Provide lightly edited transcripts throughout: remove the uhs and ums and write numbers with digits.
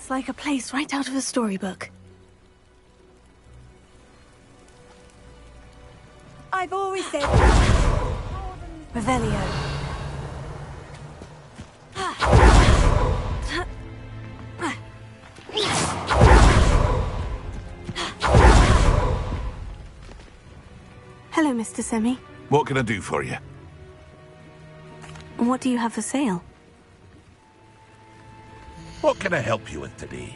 Looks like a place right out of a storybook. I've always said... Revelio. Hello, Mr. Semi. What can I do for you? What do you have for sale? What can I help you with today?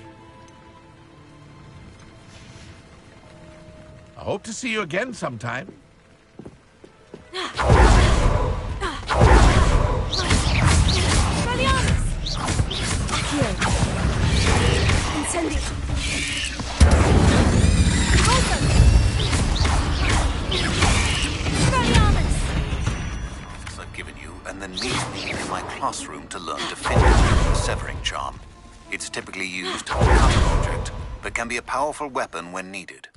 I hope to see you again sometime. I've given you, and then meet me in my classroom to learn Definitive Severing Charm. It's typically used to cut an object, but can be a powerful weapon when needed.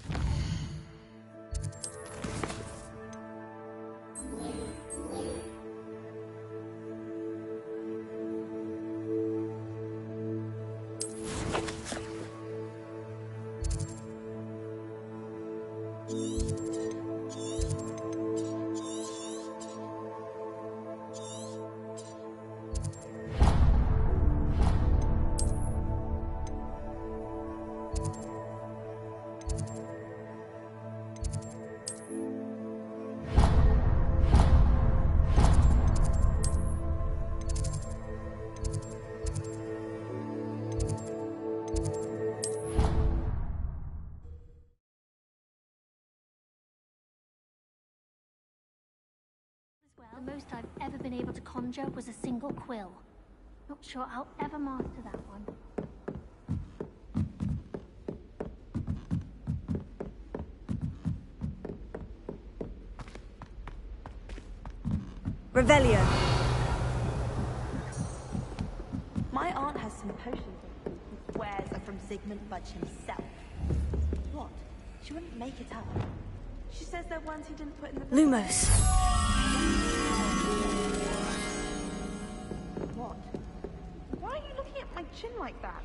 The most I've ever been able to conjure was a single quill. Not sure I'll ever master that one. Revelio. My aunt has some potions who swears are from Sigmund Budge himself. What? She wouldn't make it up. She says they're ones he didn't put in the... Lumos. What? Why are you looking at my chin like that?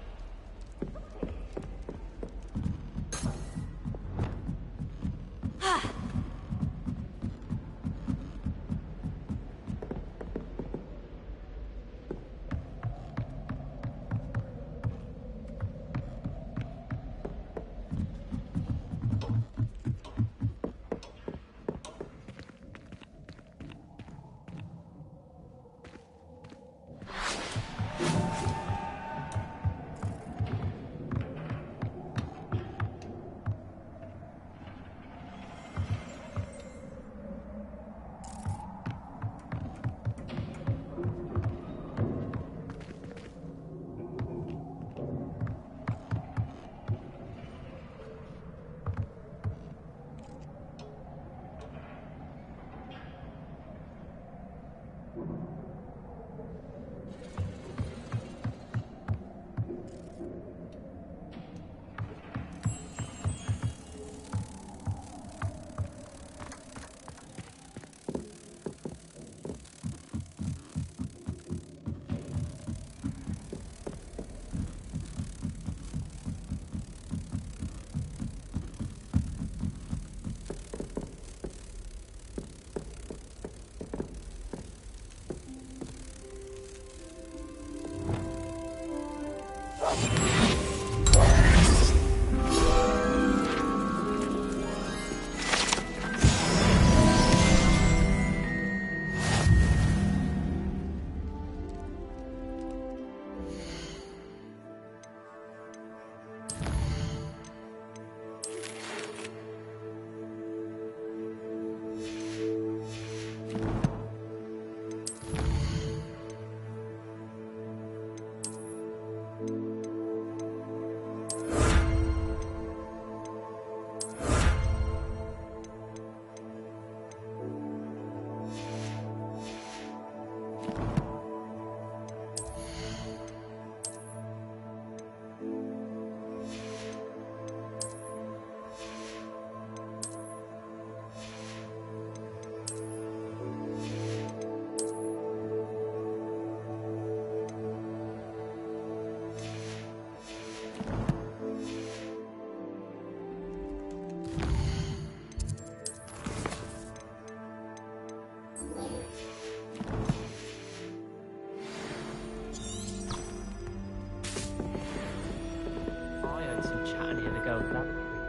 I heard some chatting here. The girl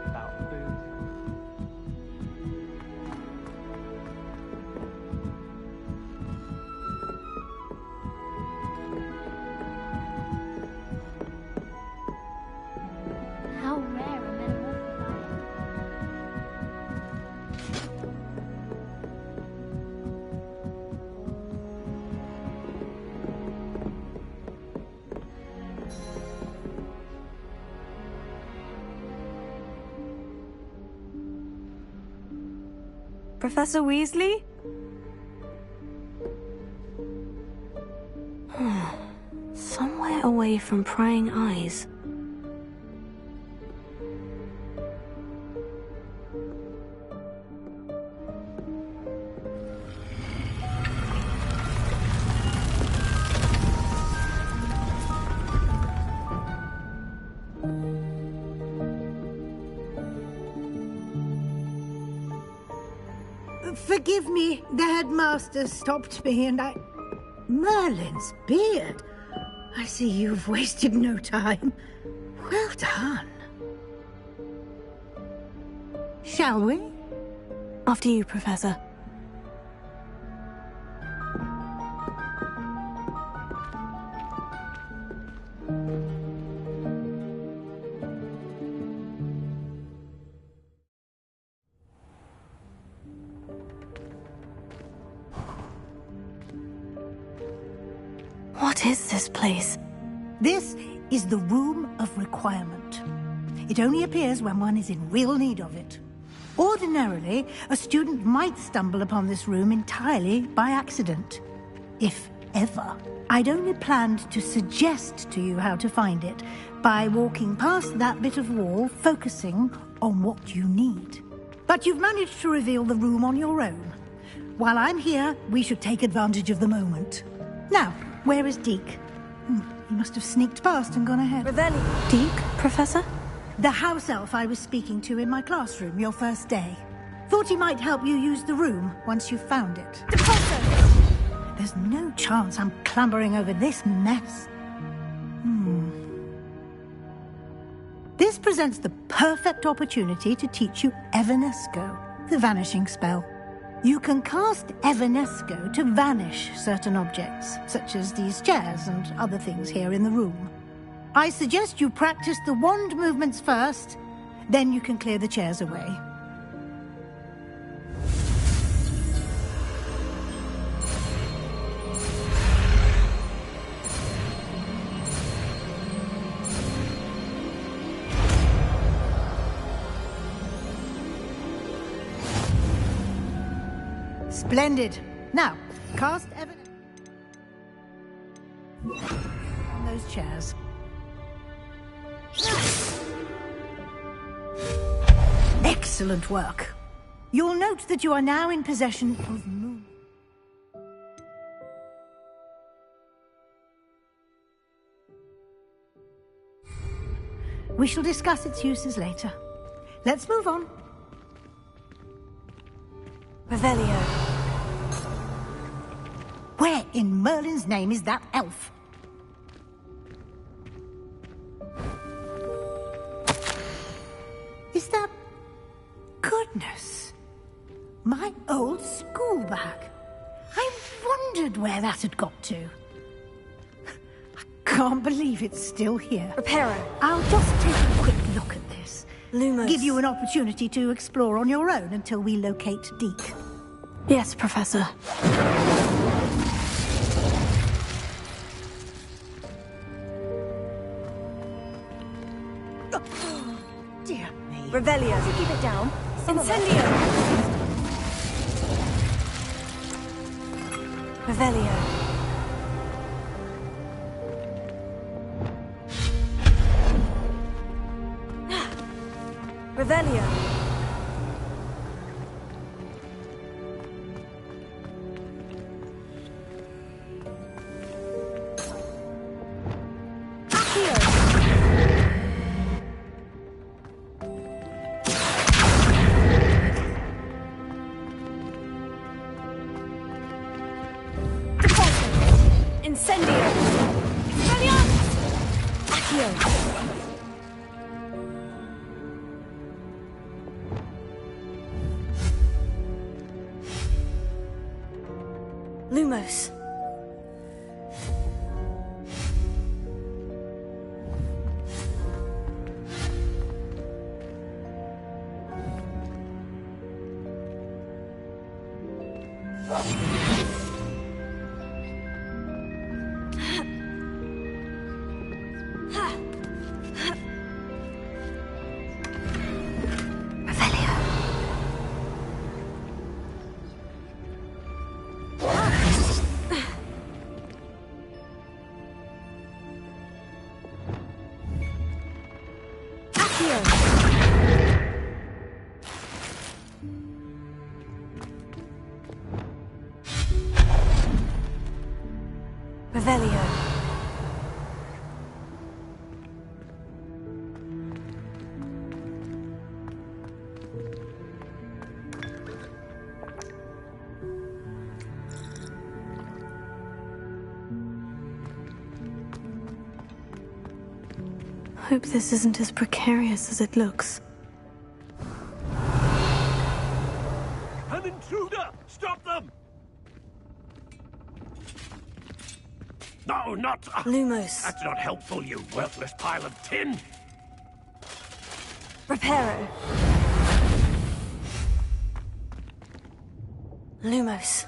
about food. How rare a metamorphic I am. Professor Weasley? Somewhere away from prying eyes. Forgive me, the headmaster stopped me and I... Merlin's beard. I see you've wasted no time. Well done. Shall we? After you, Professor. What is this place? This is the Room of Requirement. It only appears when one is in real need of it. Ordinarily, a student might stumble upon this room entirely by accident. If ever. I'd only planned to suggest to you how to find it by walking past that bit of wall, focusing on what you need. But you've managed to reveal the room on your own. While I'm here, we should take advantage of the moment. Now, where is Deke? He must have sneaked past and gone ahead. Revelli. Deke, Professor? The house elf I was speaking to in my classroom your first day. Thought he might help you use the room once you've found it. There's no chance I'm clambering over this mess. This presents the perfect opportunity to teach you Evanesco, the vanishing spell. You can cast Evanesco to vanish certain objects, such as these chairs and other things here in the room. I suggest you practice the wand movements first, then you can clear the chairs away. Splendid. Now, cast evidence on those chairs. Excellent work. You'll note that you are now in possession of moon. We shall discuss its uses later. Let's move on. Revelio. Where in Merlin's name is that elf? Is that... Goodness. My old school bag. I wondered where that had got to. I can't believe it's still here. Reparo. I'll just take a quick look at this. Lumos. Give you an opportunity to explore on your own until we locate Deke. Yes, Professor. Dear me. Revelio. Keep it down. Incendio. Revelio. Revelio. Incendio! Expelliarmus! Accio! Lumos. Revelio. Hope this isn't as precarious as it looks. An intruder! Stop them! No, not... Lumos. That's not helpful, you worthless pile of tin! Reparo. Lumos.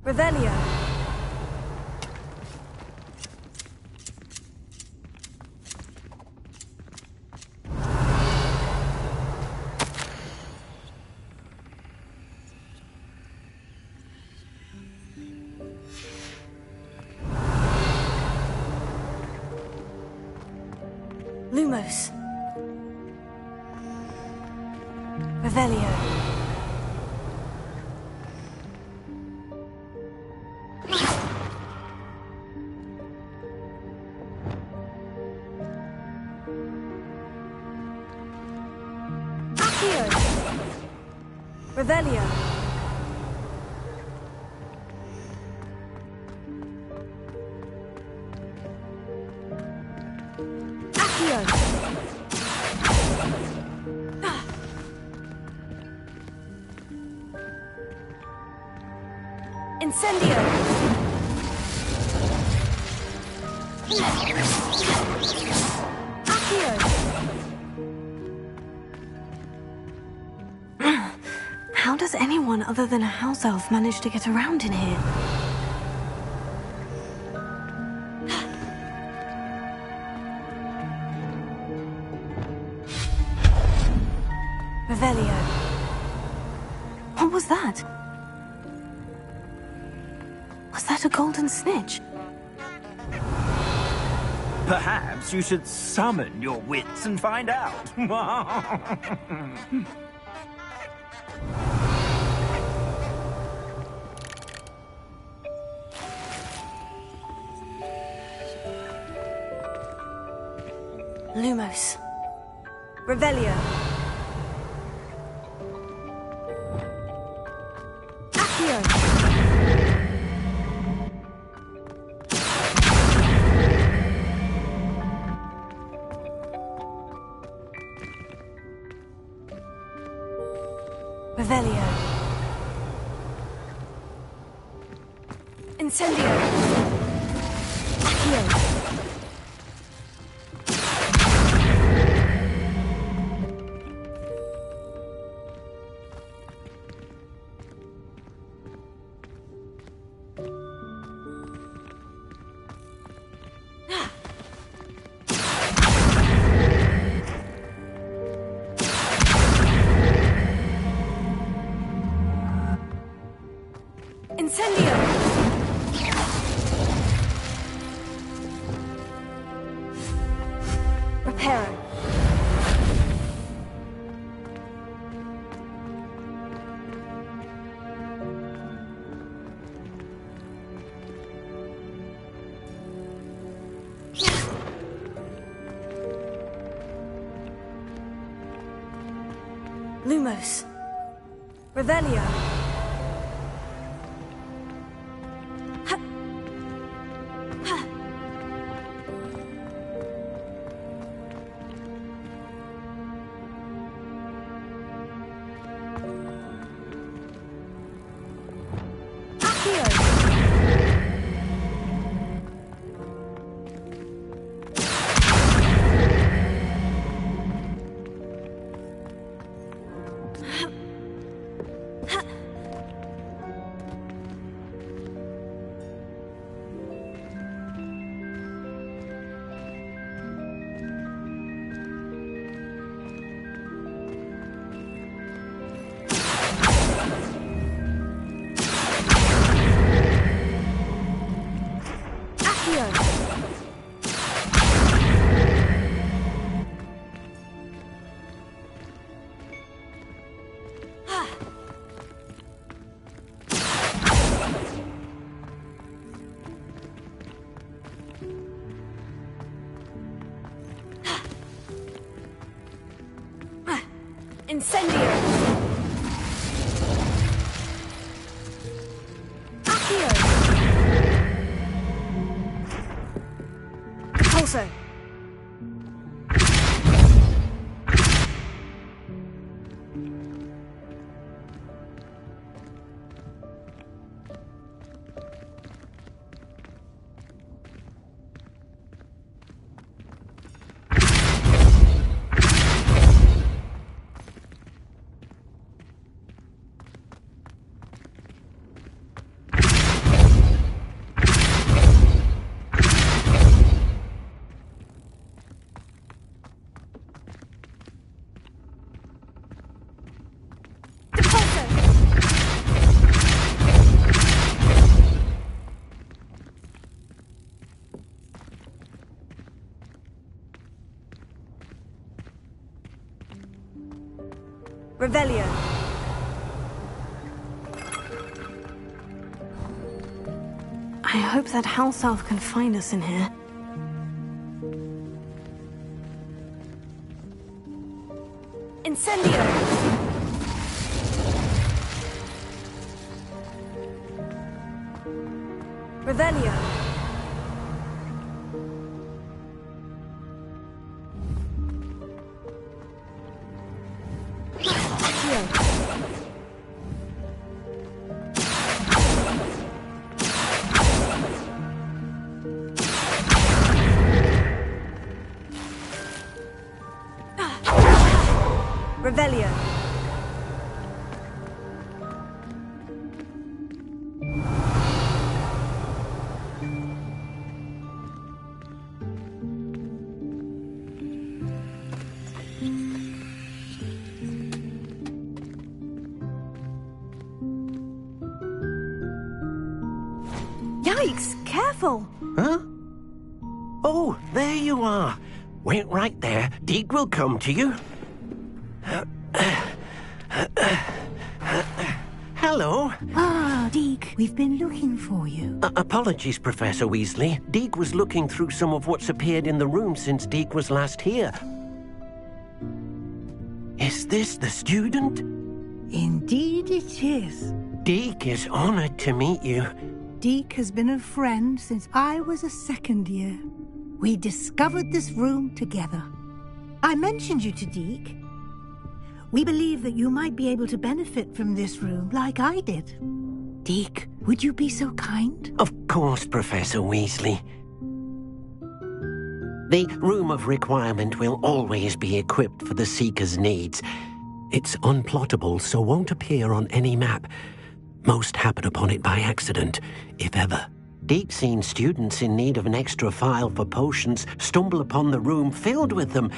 Revelio. Lumos. Revelio. Accio. Revelio. Incendio! Accio! How does anyone other than a house elf manage to get around in here? Revelio. What was that? Was that a golden snitch? Perhaps you should summon your wits and find out. Lumos. Revelio. Accio. Revelio. Incendio. Accio. Incendio! Reparo. Lumos. Revelio. Incendio! Accio! Pulso! Revelio. I hope that house elf can find us in here. Incendio! Revelio. Revelio. Yikes! Careful! Huh? Oh, there you are. Wait right there. Deek will come to you. Hello. Ah, Deek, we've been looking for you. Apologies, Professor Weasley. Deek was looking through some of what's appeared in the room since Deek was last here. Is this the student? Indeed it is. Deek is honored to meet you. Deek has been a friend since I was a second year. We discovered this room together. I mentioned you to Deek. We believe that you might be able to benefit from this room like I did. Deek, would you be so kind? Of course, Professor Weasley. The Room of Requirement will always be equipped for the Seeker's needs. It's unplottable, so won't appear on any map. Most happen upon it by accident, if ever. Deek's seen students in need of an extra file for potions stumble upon the room filled with them.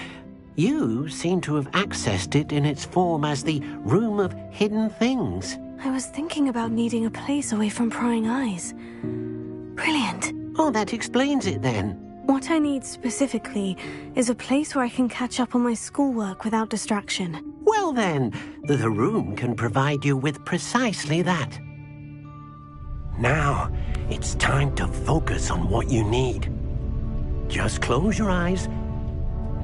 You seem to have accessed it in its form as the Room of Hidden Things. I was thinking about needing a place away from prying eyes. Brilliant. Oh, that explains it then. What I need specifically is a place where I can catch up on my schoolwork without distraction. Well then, the room can provide you with precisely that. Now, it's time to focus on what you need. Just close your eyes.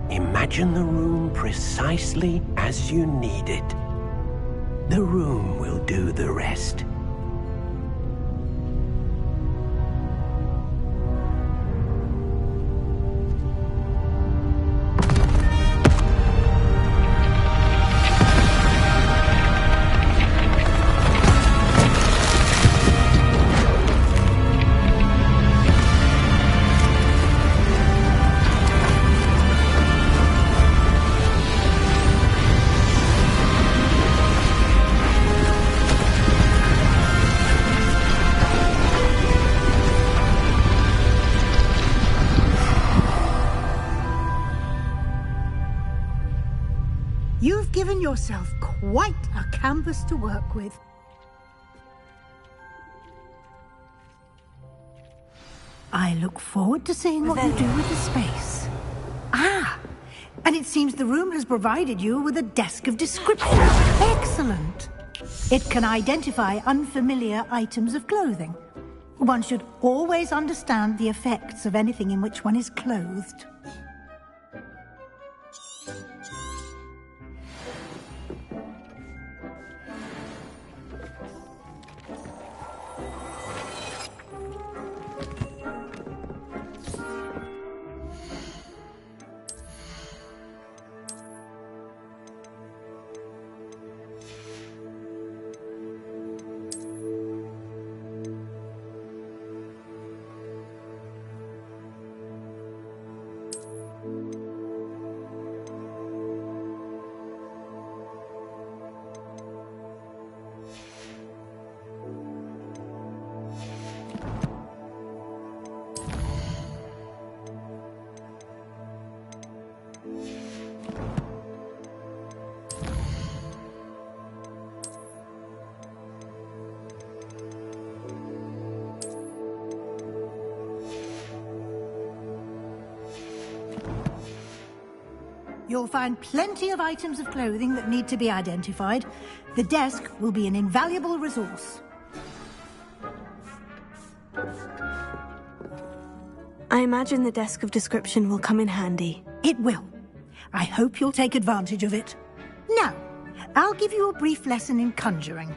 Imagine the room precisely as you need it. The room will do the rest. You've given yourself quite a canvas to work with. I look forward to seeing what you do with the space. Ah, and it seems the room has provided you with a desk of description. Excellent. It can identify unfamiliar items of clothing. One should always understand the effects of anything in which one is clothed. You'll find plenty of items of clothing that need to be identified. The desk will be an invaluable resource. I imagine the desk of description will come in handy. It will. I hope you'll take advantage of it. Now, I'll give you a brief lesson in conjuring.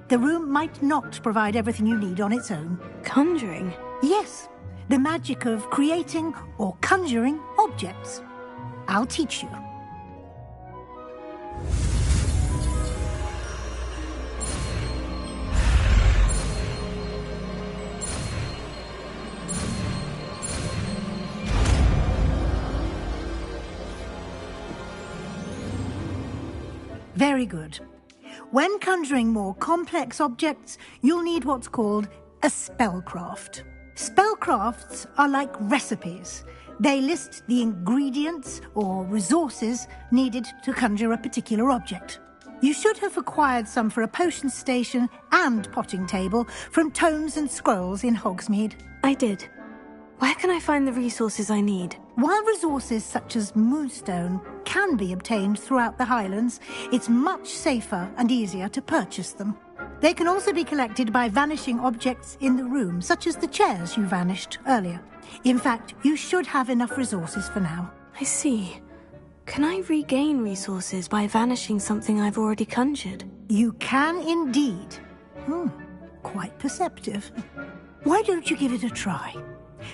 The room might not provide everything you need on its own. Conjuring? Yes, the magic of creating or conjuring objects. I'll teach you. Very good. When conjuring more complex objects, you'll need what's called a spellcraft. Spellcrafts are like recipes. They list the ingredients or resources needed to conjure a particular object. You should have acquired some for a potion station and potting table from tomes and scrolls in Hogsmeade. I did. Where can I find the resources I need? While resources such as moonstone can be obtained throughout the Highlands, it's much safer and easier to purchase them. They can also be collected by vanishing objects in the room, such as the chairs you vanished earlier. In fact, you should have enough resources for now. I see. Can I regain resources by vanishing something I've already conjured? You can indeed. Quite perceptive. Why don't you give it a try?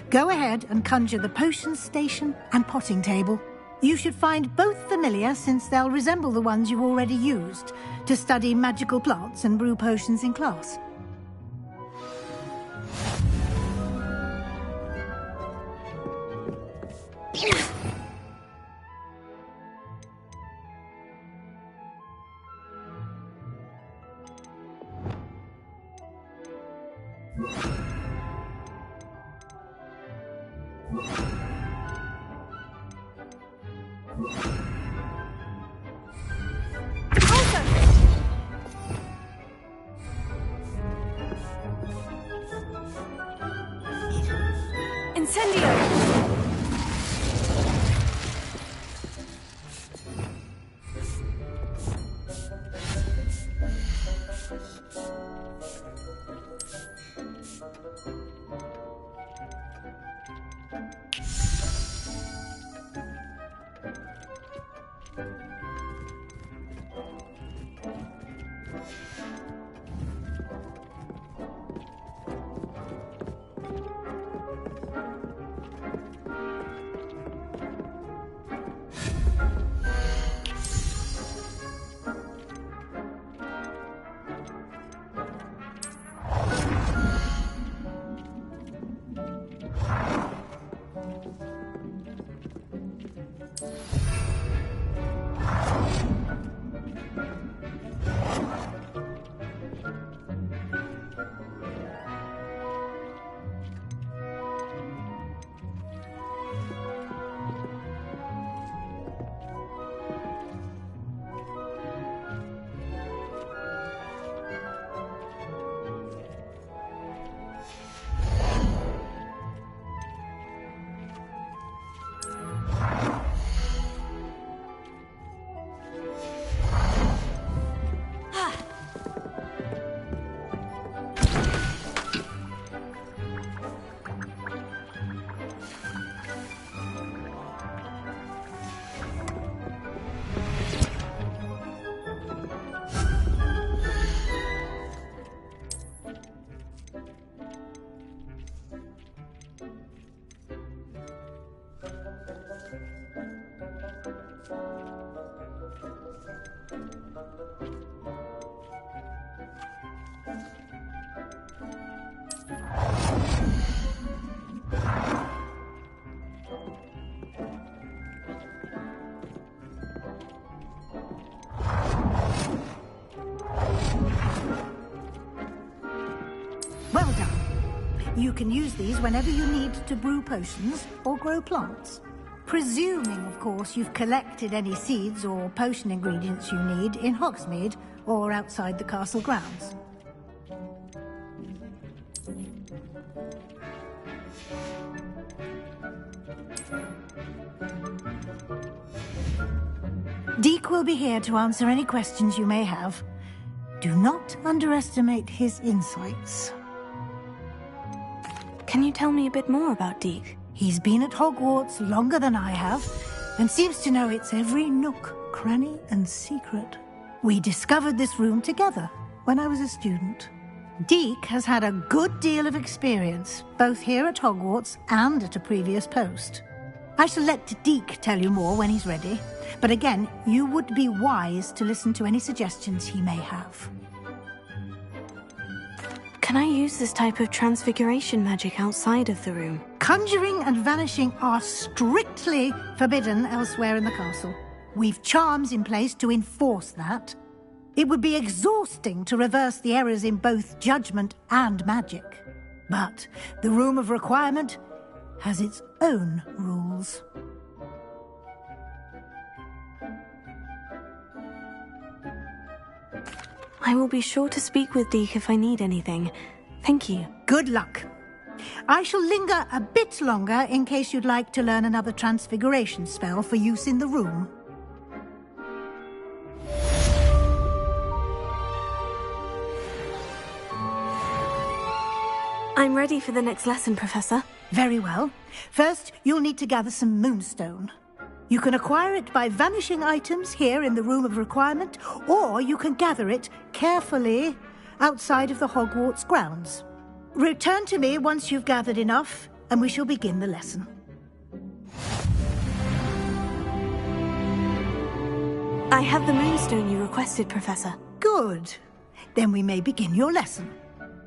Go ahead and conjure the potion station and potting table. You should find both familiar, since they'll resemble the ones you've already used to study magical plants and brew potions in class. You can use these whenever you need to brew potions or grow plants. Presuming, of course, you've collected any seeds or potion ingredients you need in Hogsmeade or outside the castle grounds. Deek will be here to answer any questions you may have. Do not underestimate his insights. Can you tell me a bit more about Deek? He's been at Hogwarts longer than I have, and seems to know its every nook, cranny, and secret. We discovered this room together when I was a student. Deek has had a good deal of experience, both here at Hogwarts and at a previous post. I shall let Deek tell you more when he's ready, but again, you would be wise to listen to any suggestions he may have. Can I use this type of transfiguration magic outside of the room? Conjuring and vanishing are strictly forbidden elsewhere in the castle. We've charms in place to enforce that. It would be exhausting to reverse the errors in both judgment and magic. But the Room of Requirement has its own rules. I will be sure to speak with Deek if I need anything. Thank you. Good luck. I shall linger a bit longer in case you'd like to learn another transfiguration spell for use in the room. I'm ready for the next lesson, Professor. Very well. First, you'll need to gather some moonstone. You can acquire it by vanishing items here in the Room of Requirement, or you can gather it carefully outside of the Hogwarts grounds. Return to me once you've gathered enough, and we shall begin the lesson. I have the moonstone you requested, Professor. Good. Then we may begin your lesson.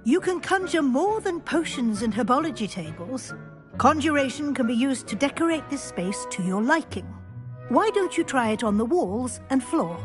You can conjure more than potions and herbology tables. Conjuration can be used to decorate this space to your liking. Why don't you try it on the walls and floor?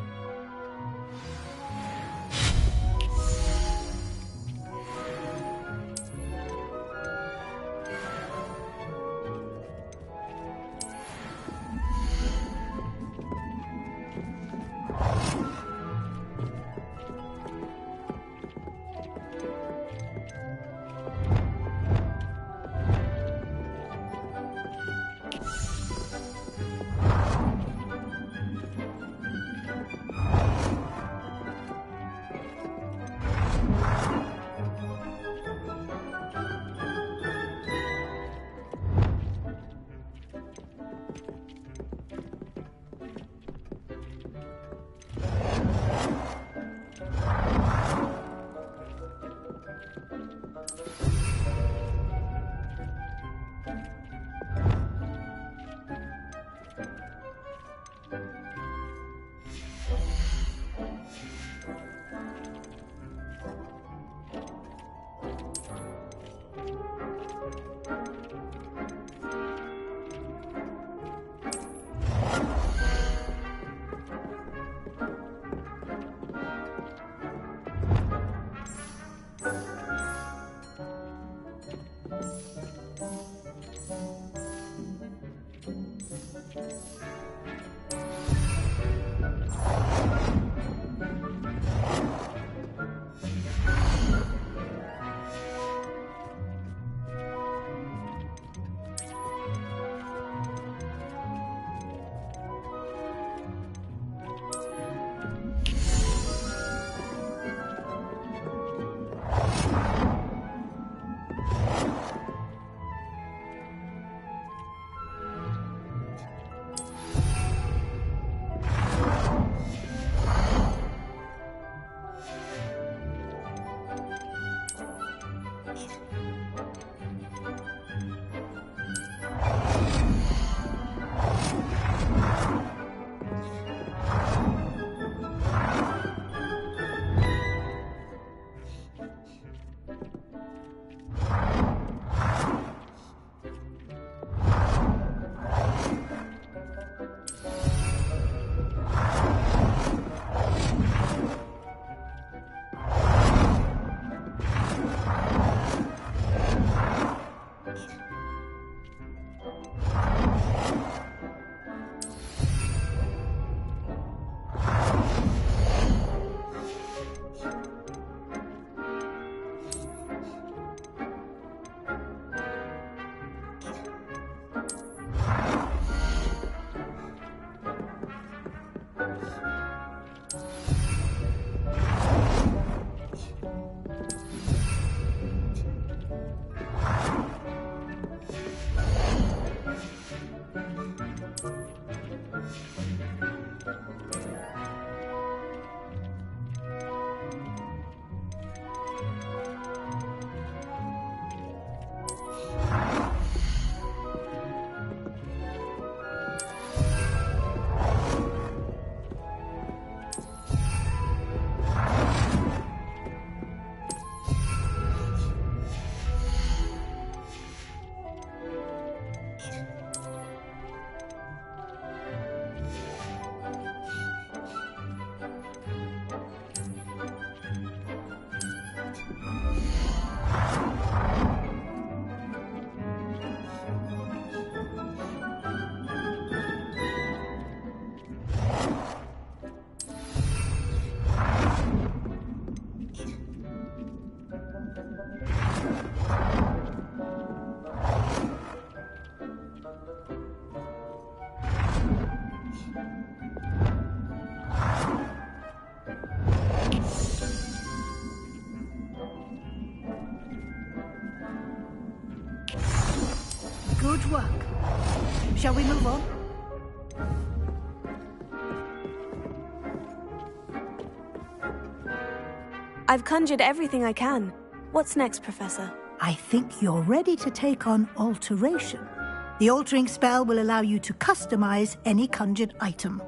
work. Shall we move on? I've conjured everything I can. What's next, Professor? I think you're ready to take on alteration. The altering spell will allow you to customize any conjured item.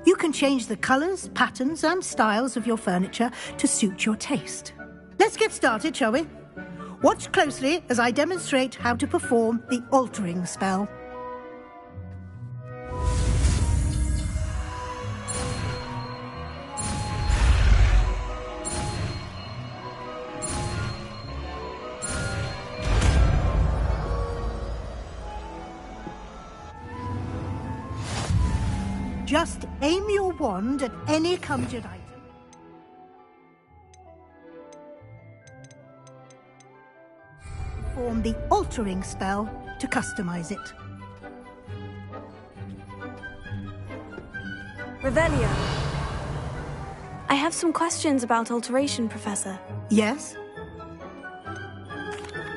You can change the colors, patterns, and styles of your furniture to suit your taste. Let's get started, shall we? Watch closely as I demonstrate how to perform the altering spell. Just aim your wand at any conjured item. Perform the altering spell to customize it. Revelio. I have some questions about alteration, Professor. Yes?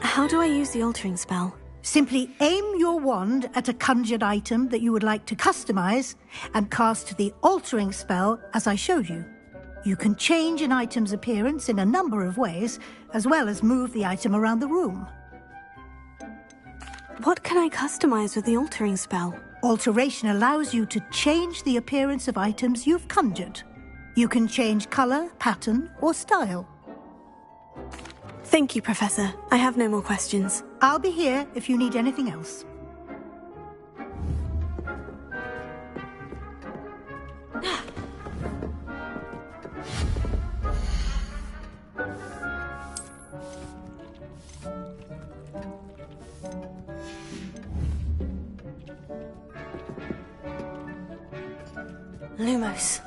How do I use the altering spell? Simply aim your wand at a conjured item that you would like to customize and cast the altering spell as I showed you. You can change an item's appearance in a number of ways, as well as move the item around the room. What can I customize with the altering spell? Alteration allows you to change the appearance of items you've conjured. You can change color, pattern, or style. Thank you, Professor. I have no more questions. I'll be here if you need anything else. Lumos.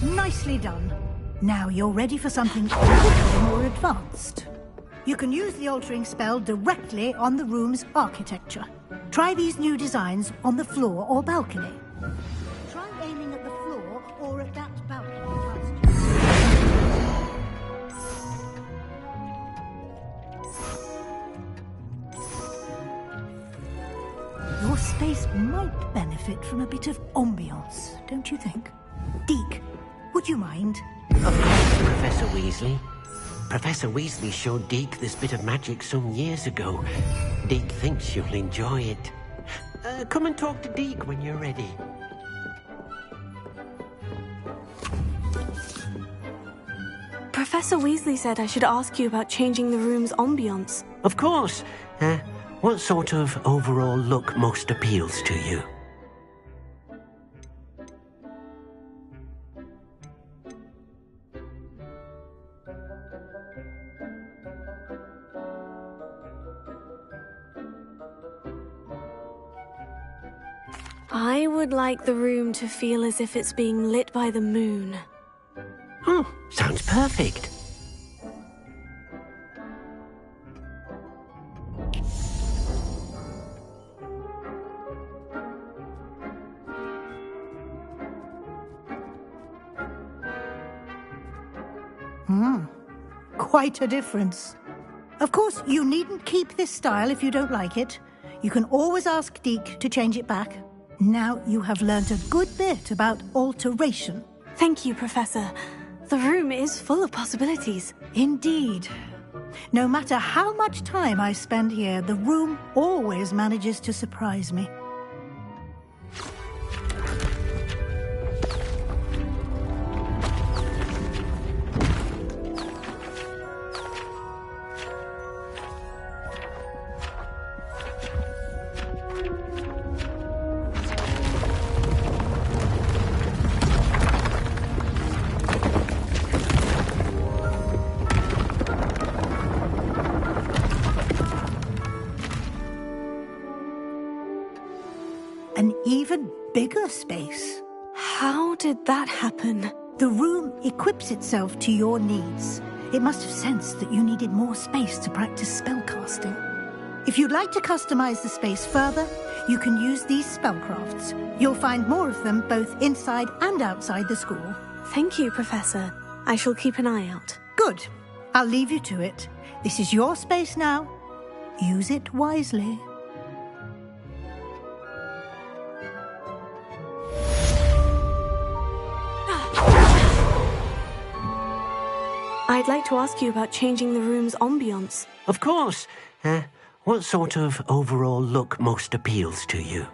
Nicely done. Now you're ready for something a little more advanced. You can use the altering spell directly on the room's architecture. Try these new designs on the floor or balcony. Try aiming at the floor or at that balcony past you. Your space might benefit from a bit of ambiance, don't you think? Deke, would you mind? Of course, Professor Weasley. Professor Weasley showed Deke this bit of magic some years ago. Deke thinks you'll enjoy it. Come and talk to Deke when you're ready. Professor Weasley said I should ask you about changing the room's ambiance. Of course. What sort of overall look most appeals to you? I would like the room to feel as if it's being lit by the moon. Oh, sounds perfect. Quite a difference. Of course, you needn't keep this style if you don't like it. You can always ask Deke to change it back. Now you have learnt a good bit about alteration. Thank you, Professor. The room is full of possibilities. Indeed. No matter how much time I spend here, the room always manages to surprise me. An even bigger space. How did that happen? The room equips itself to your needs. It must have sensed that you needed more space to practice spellcasting. If you'd like to customize the space further, you can use these spellcrafts. You'll find more of them both inside and outside the school. Thank you, Professor. I shall keep an eye out. Good. I'll leave you to it. This is your space now. Use it wisely. I'd like to ask you about changing the room's ambiance. Of course. What sort of overall look most appeals to you?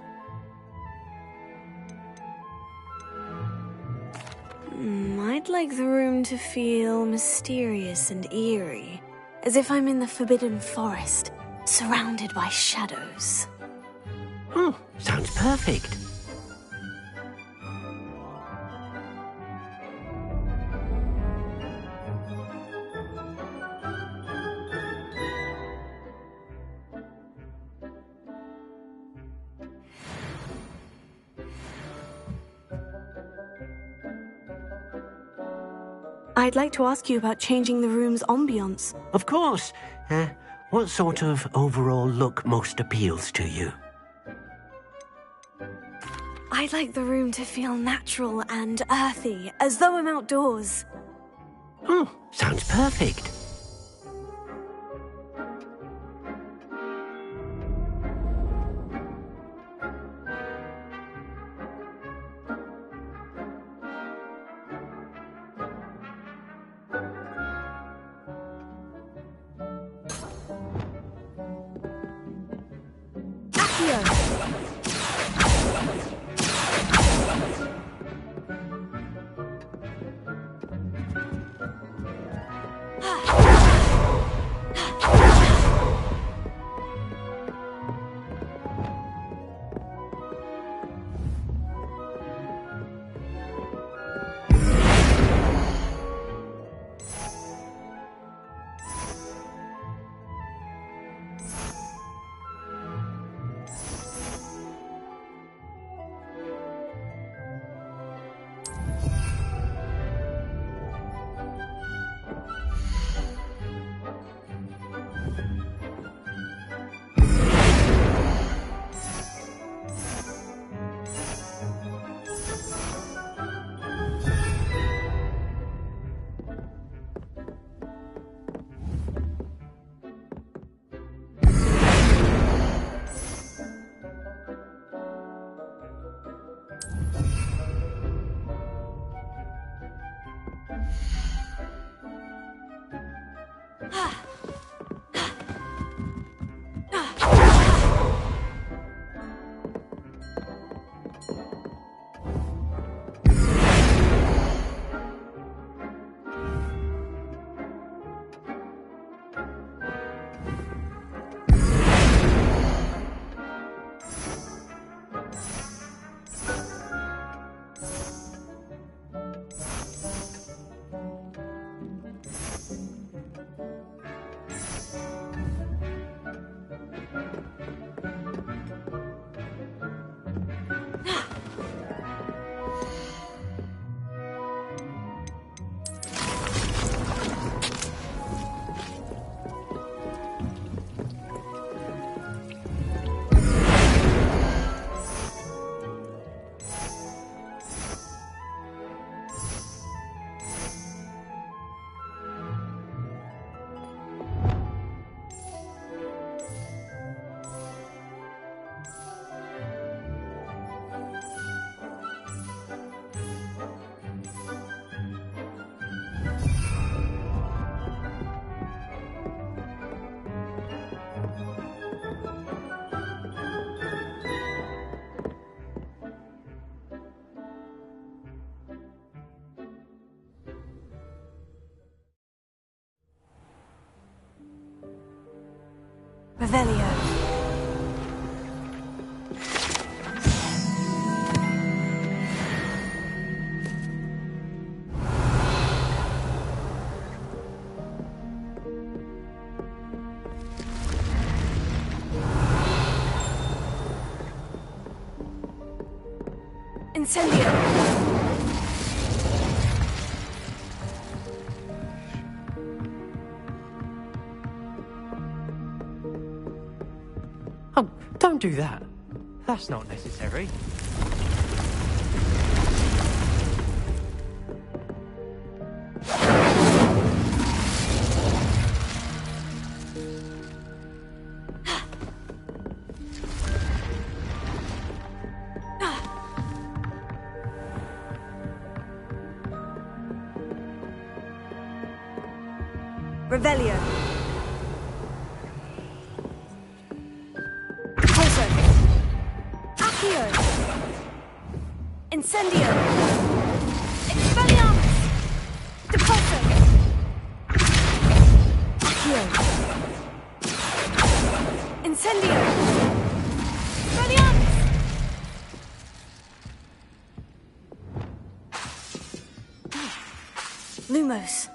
I'd like the room to feel mysterious and eerie, as if I'm in the Forbidden Forest, surrounded by shadows. Sounds perfect. I'd like to ask you about changing the room's ambiance. Of course. What sort of overall look most appeals to you? I'd like the room to feel natural and earthy, as though I'm outdoors. Sounds perfect. Revelio. Incendio. Oh, don't do that. That's not necessary. Revelio. Poso. Accio. Incendio. Expelliarmus. Depulso. Accio. Incendio. Expelliarmus. Lumos.